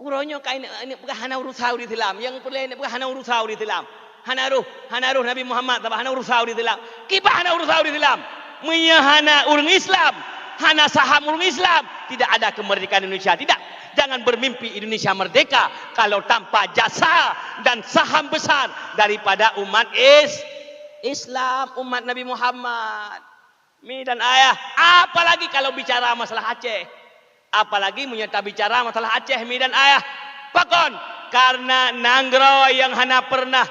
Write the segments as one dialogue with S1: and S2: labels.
S1: Uronyo kain ini bukan hana urusau di dalam. Yang boleh ini bukan hana urusau di dalam. Hana ruh Nabi Muhammad tapi hana urusau di dalam. Kipa hana urusau di dalam. Hana urang Islam, hana saham urang Islam. Tidak ada kemerdekaan Indonesia. Tidak. Jangan bermimpi Indonesia merdeka kalau tanpa jasa dan saham besar daripada umat Islam, umat Nabi Muhammad. Mi dan ayah, apalagi kalau bicara masalah Aceh. Apalagi menyata bicara masalah Aceh, mi dan ayah. Pakon, karena Nanggro yang hana pernah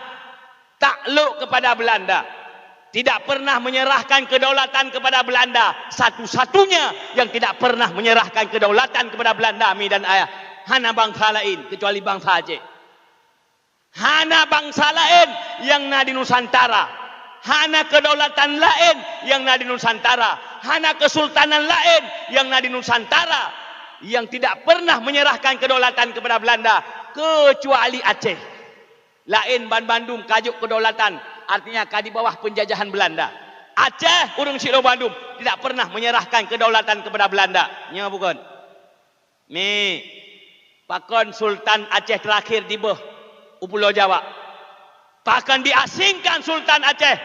S1: takluk kepada Belanda. Tidak pernah menyerahkan kedaulatan kepada Belanda. Satu-satunya yang tidak pernah menyerahkan kedaulatan kepada Belanda, mi dan ayah. Hana bangsa lain, kecuali bangsa Aceh. Hana bangsa lain yang ada di Nusantara. Hana kedaulatan lain yang ada di Nusantara. Hana kesultanan lain yang ada di Nusantara. Yang tidak pernah menyerahkan kedaulatan kepada Belanda. Kecuali Aceh. Lain Bandung kajuk kedaulatan. Artinya di bawah penjajahan Belanda. Aceh, urang Silo Bandung tidak pernah menyerahkan kedaulatan kepada Belanda. Nya bukan. Ni pakon Sultan Aceh terakhir di bawah Pulau Jawa. Bahkan diasingkan Sultan Aceh.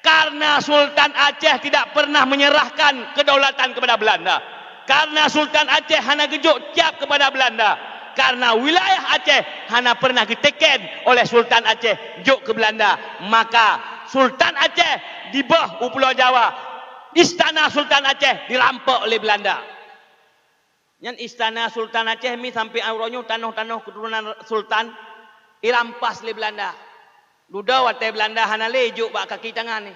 S1: Karena Sultan Aceh tidak pernah menyerahkan kedaulatan kepada Belanda. Karena Sultan Aceh hana gejuk tiap kepada Belanda. Karena wilayah Aceh hana pernah diteken oleh Sultan Aceh juk ke Belanda. Maka Sultan Aceh di bawah Pulau Jawa, istana Sultan Aceh dirampok oleh Belanda. Yang istana Sultan Aceh mi sampai auronyo tanah-tanah keturunan Sultan dirampas oleh Belanda. Duda watai Belanda hana lejuk bak kaki tangan ni.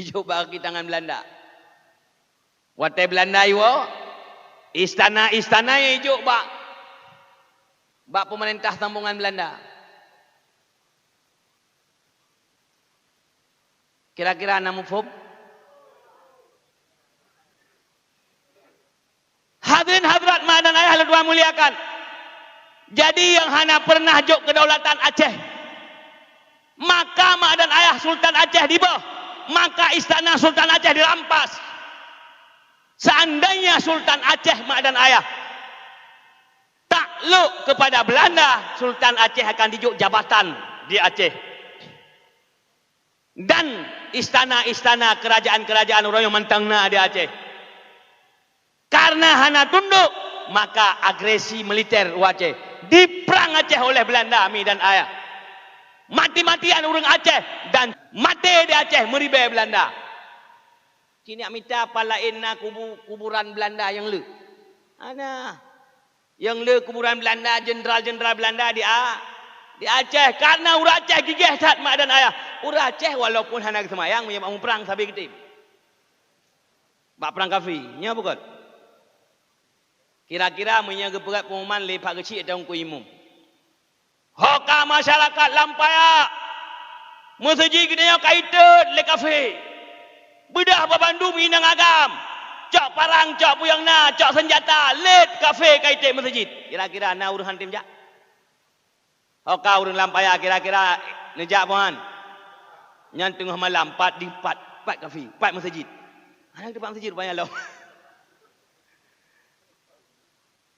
S1: Hijuk bak kaki tangan Belanda. Watai Belanda yo istana-istana yang hijuk bak pemerintah tambungan Belanda. Kira-kira anda mufhum? Hadirin hadirat mak dan ayah Tuhan muliakan. Jadi yang hana pernah juk kedaulatan Aceh. Maka mak dan ayah Sultan Aceh di bawah. Maka istana Sultan Aceh dirampas. Seandainya Sultan Aceh mak dan ayah takluk kepada Belanda, Sultan Aceh akan dijuk jabatan di Aceh. Dan istana-istana kerajaan-kerajaan orang yang mantangna di Aceh. Karena hana tunduk, maka agresi militer Aceh diperang Aceh oleh Belanda, mi dan ayah. Mati-matian orang Aceh dan mati di Aceh meribai Belanda. Kini minta apa lain nak kuburan Belanda yang le. Ana. Yang le kuburan Belanda, jenderal-jenderal Belanda di Aceh. Karena orang Aceh gigih sat mak dan ayah. Orang Aceh walaupun hana semayang menyebab perang sabi ketim. Bak perang kafir, nya bukan. Kira-kira menyaga berat pengumuman lepak kecil atau ku imum. Hoka masyarakat lampaya. Masjid kita kaitan le kafe. Bedah Bandung minang agam. Cok parang, cok puyang na, cok senjata, let kafe kaitan masjid. Kira-kira na urusan tim jak. Hoka urang lampaya kira-kira nejak puan. Nyan tengah malam 4 kafe, 4 masjid. Anak depan masjid rupanya lo.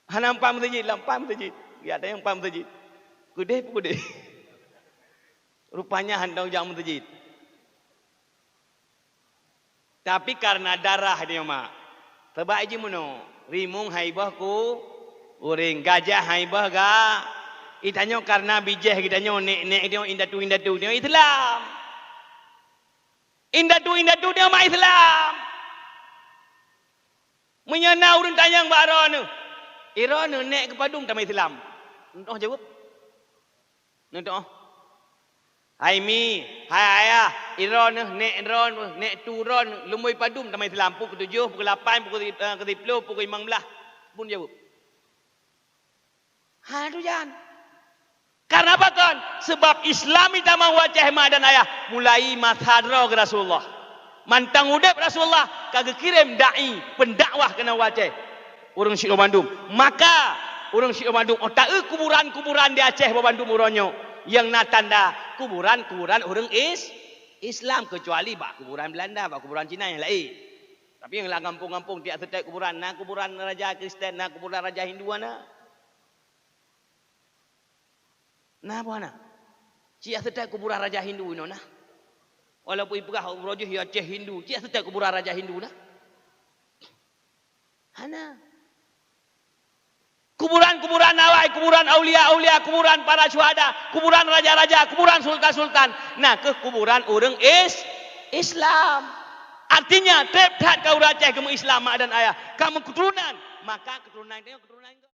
S1: Hana 4 masjid, 4 masjid. Ya ada yang 4 masjid. Gede pun gede. Rupanya handang jam masjid. Tapi karena darah dia mak. Tebak je mono. Rimung haibah ku. Uring gajah haibah ga. Itanyo karena bijeh gitanyo nek dia indatu dia Islam. Indatu dia mak Islam. Menyana urang tanyang baron. Iron nek kepadung tamai Islam. Entah jawab. Entah. Hai mi, hai ayah, Iron nek turun lumui padum tamai Islam pukul 7, pukul 8, pukul 10, pukul 15 pun jawab. Ha tu jan. Karena apa kan? Sebab Islam kita mau wajah mak dan ayah mulai mathadra ke Rasulullah. Mantang udap Rasulullah kagak kirim dai pendakwah kena wajah. Orang Syiah Bandung. Maka orang Syiah Bandung otak kuburan-kuburan di Aceh Bandung uronyo yang nak tanda kuburan orang Islam kecuali bak kuburan Belanda, bak kuburan Cina yang lain. Tapi yang lah kampung-kampung tiap setek kuburan, nah kuburan raja Kristen, nah kuburan raja Hindu ana. Nah apa ana? Cia setek kuburan raja Hindu no nah. Walaupun ibgah rojuh ya Aceh Hindu, cia setek kuburan raja Hindu nah. Ana. Kuburan-kuburan nawai, kuburan aulia-aulia, kuburan para syuhada, kuburan raja-raja, kuburan sultan-sultan. Nah, ke kuburan orang Islam. Artinya, tiap kau Aceh kamu Islam mak dan ayah, kamu keturunan, maka keturunan itu